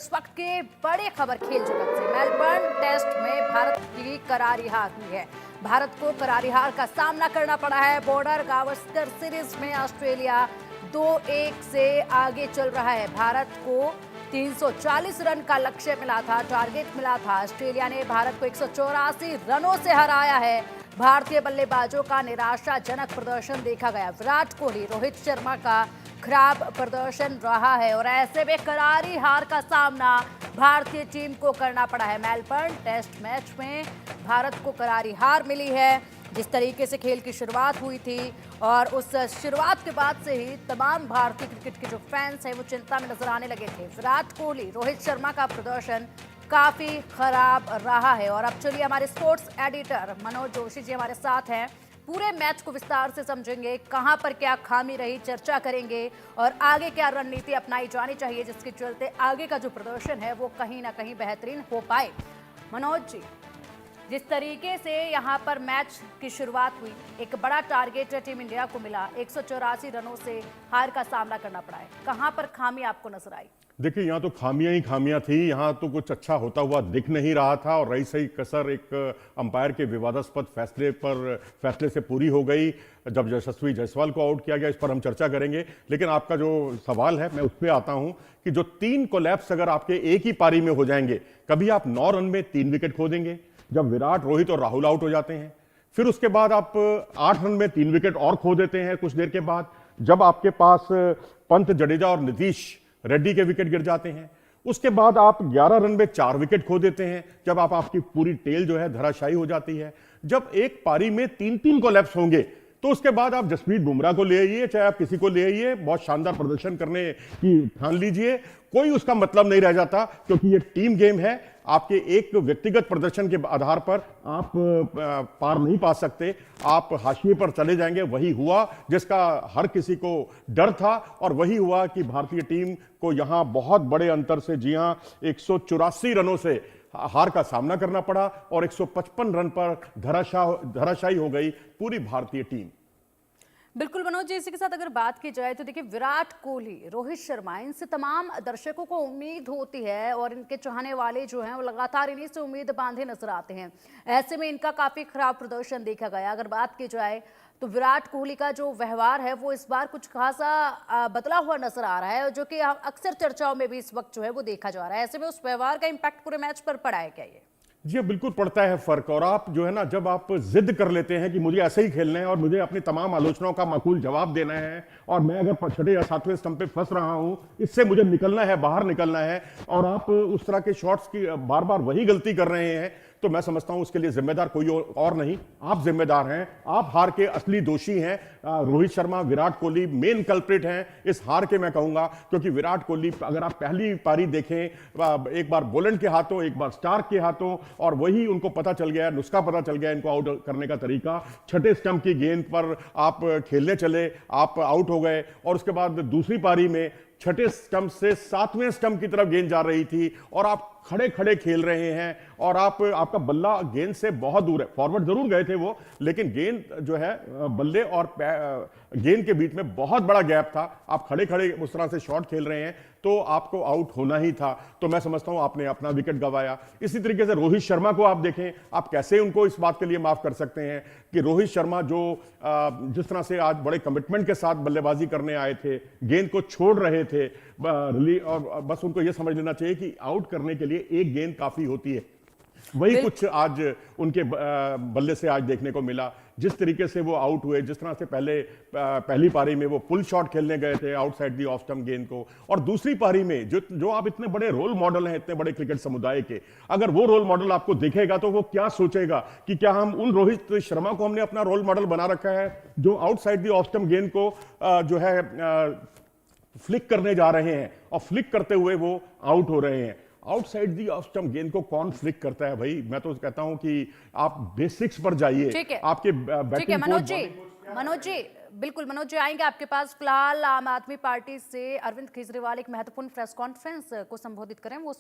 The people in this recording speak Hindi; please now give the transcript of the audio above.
इस वक्त की बड़ी खबर खेल जगत से। मेलबर्न टेस्ट में भारत की करारी हार हुई है। भारत को करारी हार का सामना करना पड़ा है। बॉर्डर गावस्कर सीरीज में ऑस्ट्रेलिया 2-1 से आगे चल रहा है। भारत को 340 रन का लक्ष्य मिला था, टारगेट मिला था। ऑस्ट्रेलिया ने भारत को 184 रनों से हराया है। भारतीय बल्लेबाजों का निराशाजनक प्रदर्शन देखा गया। विराट कोहली, रोहित शर्मा का खराब प्रदर्शन रहा है और ऐसे में करारी हार का सामना भारतीय टीम को करना पड़ा है। मेलबर्न टेस्ट मैच में भारत को करारी हार मिली है। जिस तरीके से खेल की शुरुआत हुई थी और उस शुरुआत के बाद से ही तमाम भारतीय क्रिकेट के जो फैंस हैं वो चिंता में नजर आने लगे थे। विराट कोहली, रोहित शर्मा का प्रदर्शन काफी खराब रहा है। और अब चलिए हमारे स्पोर्ट्स एडिटर मनोज जोशी जी हमारे साथ हैं। पूरे मैच को विस्तार से समझेंगे, कहां पर क्या खामी रही चर्चा करेंगे और आगे क्या रणनीति अपनाई जानी चाहिए जिसके चलते आगे का जो प्रदर्शन है वो कहीं ना कहीं बेहतरीन हो पाए। मनोज जी, जिस तरीके से यहां पर मैच की शुरुआत हुई, एक बड़ा टारगेट टीम इंडिया को मिला, 184 रनों से हार का सामना करना पड़ा है। कहां पर खामी आपको नजर आई? देखिए, यहाँ तो खामियां ही खामियां थी। यहाँ तो कुछ अच्छा होता हुआ दिख नहीं रहा था और रही सही कसर एक अंपायर के विवादास्पद फैसले से पूरी हो गई जब यशस्वी जायसवाल को आउट किया गया। इस पर हम चर्चा करेंगे, लेकिन आपका जो सवाल है मैं उस पर आता हूं कि जो 3 कोलैप्स अगर आपके एक ही पारी में हो जाएंगे, कभी आप 9 रन में 3 विकेट खो देंगे जब विराट, रोहित और राहुल आउट हो जाते हैं। फिर उसके बाद आप 8 रन में 3 विकेट और खो देते हैं कुछ देर के बाद, जब आपके पास पंत, जडेजा और नीतीश रेड्डी के विकेट गिर जाते हैं। उसके बाद आप 11 रन में 4 विकेट खो देते हैं जब आपकी पूरी टेल जो है धराशायी हो जाती है। जब एक पारी में 3-3 कोलैप्स होंगे तो उसके बाद आप जसप्रीत बुमराह को ले आइए, चाहे आप किसी को ले आइए, बहुत शानदार प्रदर्शन करने की ठान लीजिए, कोई उसका मतलब नहीं रह जाता, क्योंकि ये टीम गेम है। आपके एक व्यक्तिगत प्रदर्शन के आधार पर आप पार नहीं पा सकते, आप हाशिए पर चले जाएंगे। वही हुआ जिसका हर किसी को डर था और वही हुआ कि भारतीय टीम को यहां बहुत बड़े अंतर से, जी हां, 184 रनों से हार का सामना करना पड़ा और 155 रन पर धराशायी हो गई पूरी भारतीय टीम। बिल्कुल मनोज जी, इसी के साथ अगर बात की जाए तो देखिए, विराट कोहली, रोहित शर्मा, इनसे तमाम दर्शकों को उम्मीद होती है और इनके चाहने वाले जो हैं वो लगातार इन्हीं से उम्मीद बांधे नजर आते हैं। ऐसे में इनका काफी खराब प्रदर्शन देखा गया। अगर बात की जाए तो विराट कोहली का जो व्यवहार है वो इस बार कुछ खासा बदला हुआ नजर आ रहा है, जो कि अक्सर चर्चाओं में भी इस वक्त जो है वो देखा जा रहा है। ऐसे में उस व्यवहार का इम्पैक्ट पूरे मैच पर पड़ा है क्या? ये जी बिल्कुल पड़ता है फर्क। और आप जो है ना, जब आप जिद कर लेते हैं कि मुझे ऐसे ही खेलना है और मुझे अपनी तमाम आलोचनाओं का माकूल जवाब देना है और मैं अगर 6 या 7वें स्टंप पे फंस रहा हूं, इससे मुझे निकलना है, बाहर निकलना है, और आप उस तरह के शॉट्स की बार बार वही गलती कर रहे हैं, तो मैं समझता हूं उसके लिए जिम्मेदार कोई और नहीं, आप जिम्मेदार हैं। आप हार के असली दोषी हैं। रोहित शर्मा, विराट कोहली मेन कल्प्रिट हैं इस हार के, मैं कहूंगा, क्योंकि विराट कोहली, अगर आप पहली पारी देखें, एक बार बोलैंड के हाथों, एक बार स्टार्क के हाथों, और वही उनको पता चल गया, नुस्खा पता चल गया इनको आउट करने का तरीका। 6ठे स्टंप की गेंद पर आप खेलने चले, आप आउट हो गए, और उसके बाद दूसरी पारी में 6ठे स्टंप से 7वें स्टंप की तरफ गेंद जा रही थी और आप खड़े खड़े खेल रहे हैं और आपका बल्ला गेंद से बहुत दूर है। फॉरवर्ड जरूर गए थे वो, लेकिन गेंद जो है बल्ले और गेंद के बीच में बहुत बड़ा गैप था। आप खड़े खड़े उस तरह से शॉट खेल रहे हैं तो आपको आउट होना ही था। तो मैं समझता हूं आपने अपना विकेट गंवाया। इसी तरीके से रोहित शर्मा को आप देखें, आप कैसे उनको इस बात के लिए माफ कर सकते हैं कि रोहित शर्मा जो जिस तरह से आज बड़े कमिटमेंट के साथ बल्लेबाजी करने आए थे, गेंद को छोड़ रहे थे, और बस उनको यह समझ लेना चाहिए कि आउट करने के लिए एक गेंद काफी होती है। वही कुछ आज उनके बल्ले से आज देखने को मिला। जिस तरीके से वो आउट हुए, जिस तरह से पहली पारी में वो पुल शॉट खेलने गए थे आउटसाइड दी ऑफ स्टंप गेंद को, और दूसरी पारी में जो आप इतने बड़े रोल मॉडल हैं, इतने बड़े क्रिकेट समुदाय के, अगर वो रोल मॉडल आपको देखेगा तो वो क्या सोचेगा कि क्या हम उन रोहित शर्मा को हमने अपना रोल मॉडल बना रखा है जो आउटसाइड दी ऑफ स्टंप गेंद को जो है फ्लिक करने जा रहे हैं और फ्लिक करते हुए वो आउट हो रहे हैं। आउटसाइड दी ऑफ स्टंप गेंद को कौन फ्लिक करता है भाई? मैं तो कहता हूं कि आप बेसिक्स पर जाइए। आपके बैटिंग मनोज जी, बिल्कुल मनोज जी आएंगे आपके पास। फिलहाल आम आदमी पार्टी से अरविंद केजरीवाल एक महत्वपूर्ण प्रेस कॉन्फ्रेंस को संबोधित करें, वो